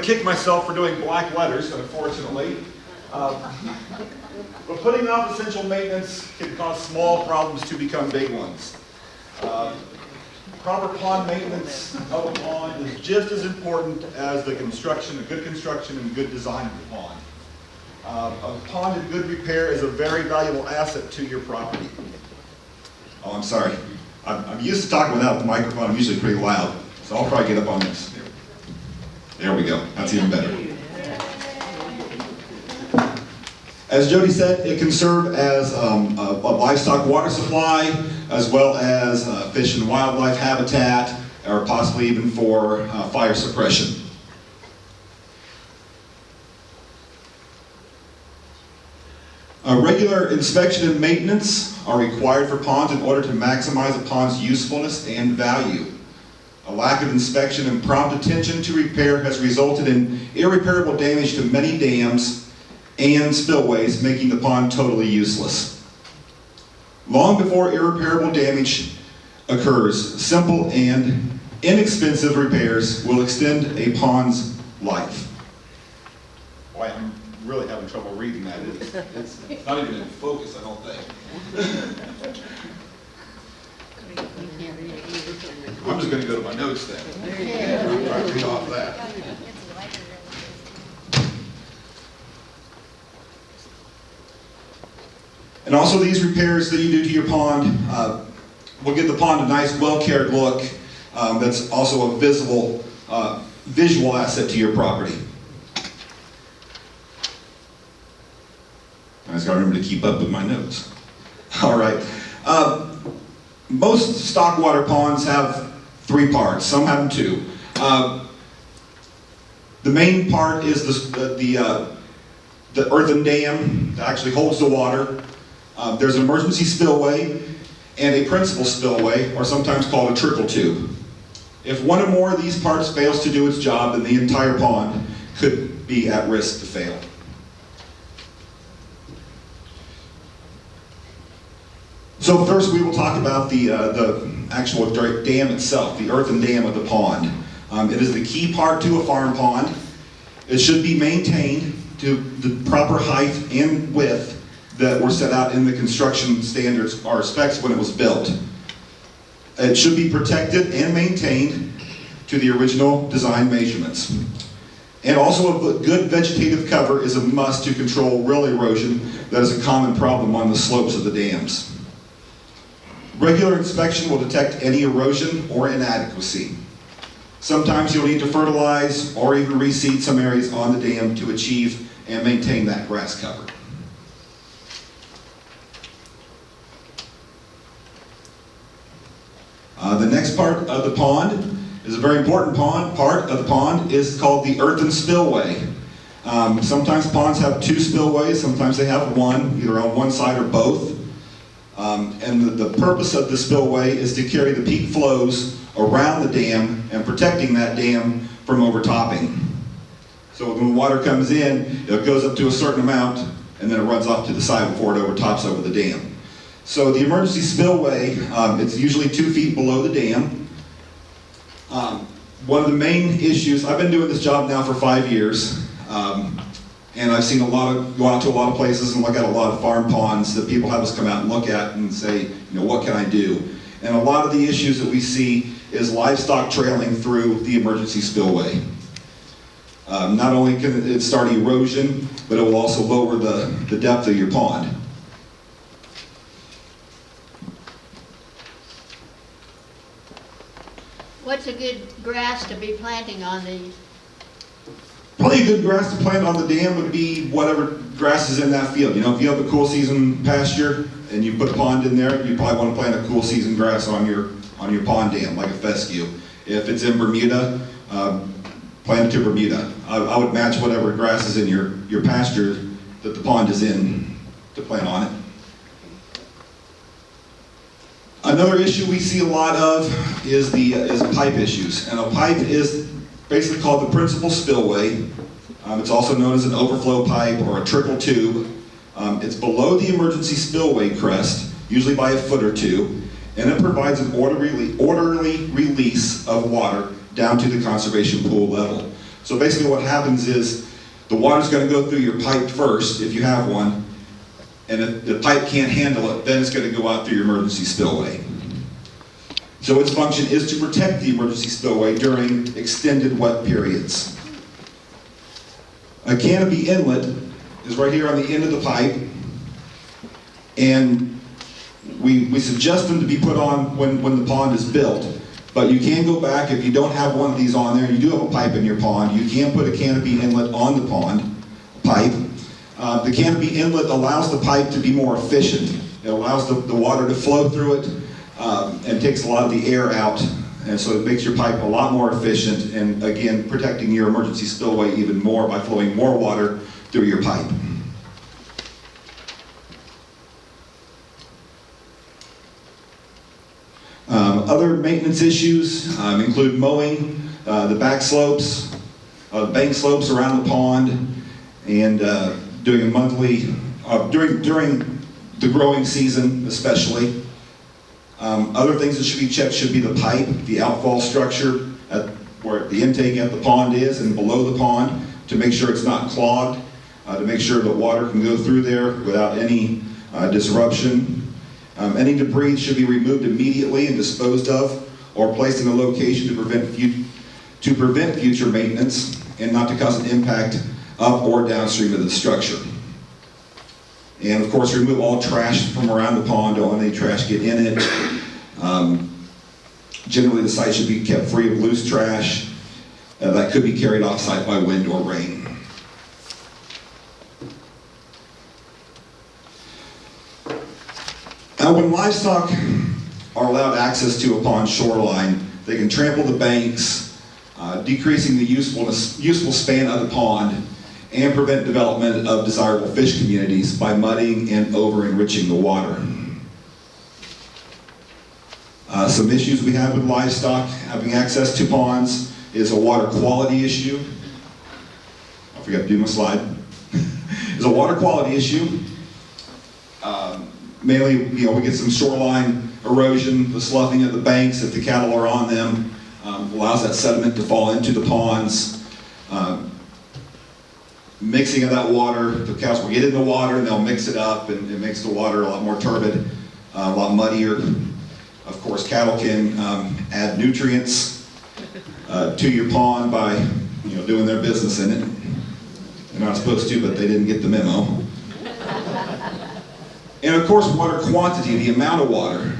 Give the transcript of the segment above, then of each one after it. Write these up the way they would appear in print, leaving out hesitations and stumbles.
to kick myself for doing black letters, unfortunately. But putting off essential maintenance can cause small problems to become big ones. Proper pond maintenance of a pond is just as important as the construction, a good construction and good design of the pond. A pond in good repair is a very valuable asset to your property. Oh, I'm sorry. I'm used to talking without the microphone. I'm usually pretty loud, so I'll probably get up on this. There we go. That's even better. As Jody said, it can serve as a livestock water supply, as well as fish and wildlife habitat, or possibly even for fire suppression. Regular inspection and maintenance are required for ponds in order to maximize a pond's usefulness and value. A lack of inspection and prompt attention to repair has resulted in irreparable damage to many dams and spillways, making the pond totally useless. Long before irreparable damage occurs, simple and inexpensive repairs will extend a pond's life. Boy, I'm really having trouble reading that. It's not even in focus, I don't think. I'm just going to go to my notes then. I'm trying to read off that. And also these repairs that you do to your pond will give the pond a nice, well-cared look that's also a visual asset to your property. I just got to remember to keep up with my notes. All right. Most stock water ponds have 3 parts. Some have them 2. The main part is the earthen dam that actually holds the water. There's an emergency spillway and a principal spillway, or sometimes called a trickle tube. If one or more of these parts fails to do its job, then the entire pond could be at risk to fail. So first we will talk about the actual dam itself, the earthen dam of the pond. It is the key part to a farm pond. It should be maintained to the proper height and width that were set out in the construction standards or specs when it was built. It should be protected and maintained to the original design measurements. And also a good vegetative cover is a must to control rill erosion that is a common problem on the slopes of the dams. Regular inspection will detect any erosion or inadequacy. Sometimes you'll need to fertilize or even reseed some areas on the dam to achieve and maintain that grass cover. The next part of the pond is a very important part of the pond is called the earthen spillway. Sometimes ponds have 2 spillways, sometimes they have 1, either on one side or both. And the purpose of the spillway is to carry the peak flows around the dam and protecting that dam from overtopping. So when water comes in, it goes up to a certain amount and then it runs off to the side before it overtops over the dam. So the emergency spillway, it's usually 2 feet below the dam. One of the main issues, I've been doing this job now for 5 years, and I've seen go out to a lot of places and look at a lot of farm ponds that people have us come out and look at and say, what can I do? And a lot of the issues that we see is livestock trailing through the emergency spillway. Not only can it start erosion, but it will also lower the depth of your pond. What's a good grass to be planting on these? Probably a good grass to plant on the dam would be whatever grass is in that field. If you have a cool season pasture and you put a pond in there, you probably want to plant a cool season grass on your pond dam, like a fescue. If it's in Bermuda, plant it to Bermuda. I would match whatever grass is in your pasture that the pond is in to plant on it. Another issue we see a lot of is pipe issues, and a pipe is basically called the principal spillway. It's also known as an overflow pipe or a trickle tube. It's below the emergency spillway crest, usually by a foot or 2, and it provides an orderly release of water down to the conservation pool level. So basically what happens is the water's going to go through your pipe first, if you have one, and if the pipe can't handle it, then it's going to go out through your emergency spillway. So its function is to protect the emergency spillway during extended wet periods. A canopy inlet is right here on the end of the pipe, and we suggest them to be put on when the pond is built. But you can go back, if you don't have one of these on there, and you do have a pipe in your pond, you can put a canopy inlet on the pond pipe. The canopy inlet allows the pipe to be more efficient. It allows the water to flow through it and takes a lot of the air out. And so it makes your pipe a lot more efficient and, again, protecting your emergency spillway even more by flowing more water through your pipe. Other maintenance issues include mowing the back slopes, bank slopes around the pond, and doing a monthly, during the growing season especially. Other things that should be checked should be the pipe, the outfall structure, where the intake at the pond is and below the pond, to make sure it's not clogged, to make sure that water can go through there without any disruption. Any debris should be removed immediately and disposed of, or placed in a location to prevent future maintenance and not to cause an impact up or downstream of the structure. And of course, remove all trash from around the pond. Don't let any trash get in it. Generally, the site should be kept free of loose trash that could be carried off-site by wind or rain. When livestock are allowed access to a pond shoreline, they can trample the banks, decreasing the useful span of the pond, and prevent development of desirable fish communities by mudding and over-enriching the water. Some issues we have with livestock having access to ponds is a water quality issue. I forgot to do my slide. It's a water quality issue. Mainly, we get some shoreline erosion, the sloughing of the banks if the cattle are on them, allows that sediment to fall into the ponds. Mixing of that water, the cows will get in the water and they'll mix it up, and it makes the water a lot more turbid, a lot muddier. Of course, cattle can add nutrients to your pond by doing their business in it. They're not supposed to, but they didn't get the memo. And of course, water quantity, the amount of water.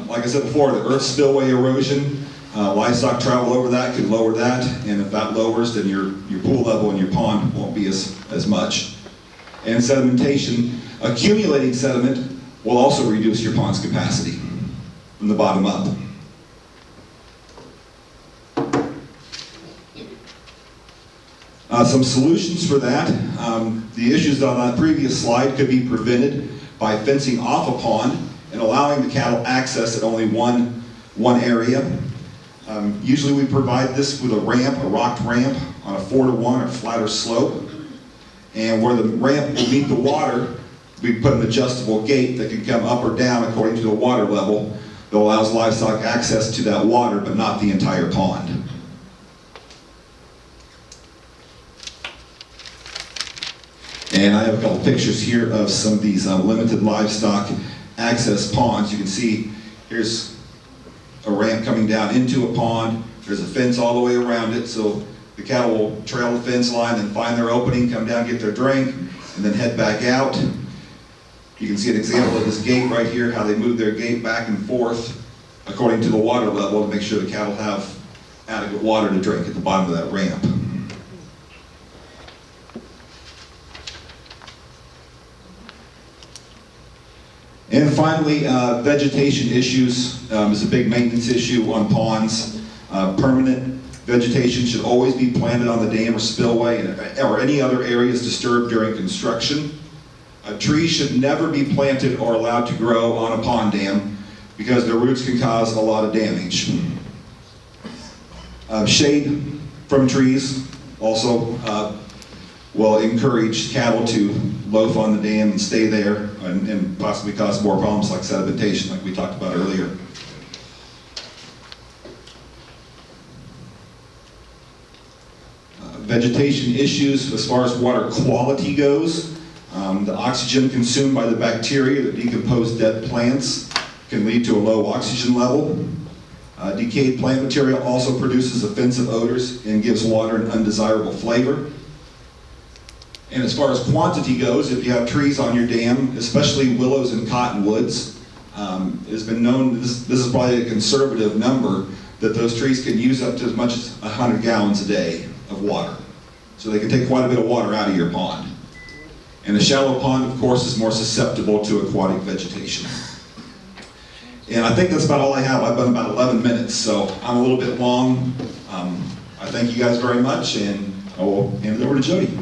Like I said before, the earth spillway erosion, livestock travel over that could lower that, and if that lowers, then your pool level in your pond won't be as much. And sedimentation, accumulating sediment will also reduce your pond's capacity from the bottom up. Some solutions for that. The issues on that previous slide could be prevented by fencing off a pond and allowing the cattle access at only one area. Usually we provide this with a rocked ramp on a 4-to-1 or flatter slope. And where the ramp will meet the water, we put an adjustable gate that can come up or down according to the water level that allows livestock access to that water, but not the entire pond. And I have a couple pictures here of some of these limited livestock access ponds. You can see here's a ramp coming down into a pond. There's a fence all the way around it, so the cattle will trail the fence line and find their opening, come down, get their drink, and then head back out. You can see an example of this gate right here, how they move their gate back and forth according to the water level to make sure the cattle have adequate water to drink at the bottom of that ramp. And finally, vegetation issues is a big maintenance issue on ponds. Permanent vegetation should always be planted on the dam or spillway or any other areas disturbed during construction. Trees should never be planted or allowed to grow on a pond dam because their roots can cause a lot of damage. Shade from trees also will encourage cattle to loaf on the dam and stay there and possibly cause more problems like sedimentation, like we talked about earlier. Vegetation issues as far as water quality goes. The oxygen consumed by the bacteria that decompose dead plants can lead to a low oxygen level. Decayed plant material also produces offensive odors and gives water an undesirable flavor. And as far as quantity goes, if you have trees on your dam, especially willows and cottonwoods, it's been known, this is probably a conservative number, that those trees can use up to as much as 100 gallons a day of water. So they can take quite a bit of water out of your pond. And a shallow pond, of course, is more susceptible to aquatic vegetation. And I think that's about all I have. I've been about 11 minutes, so I'm a little bit long. I thank you guys very much, and I will hand it over to Jody.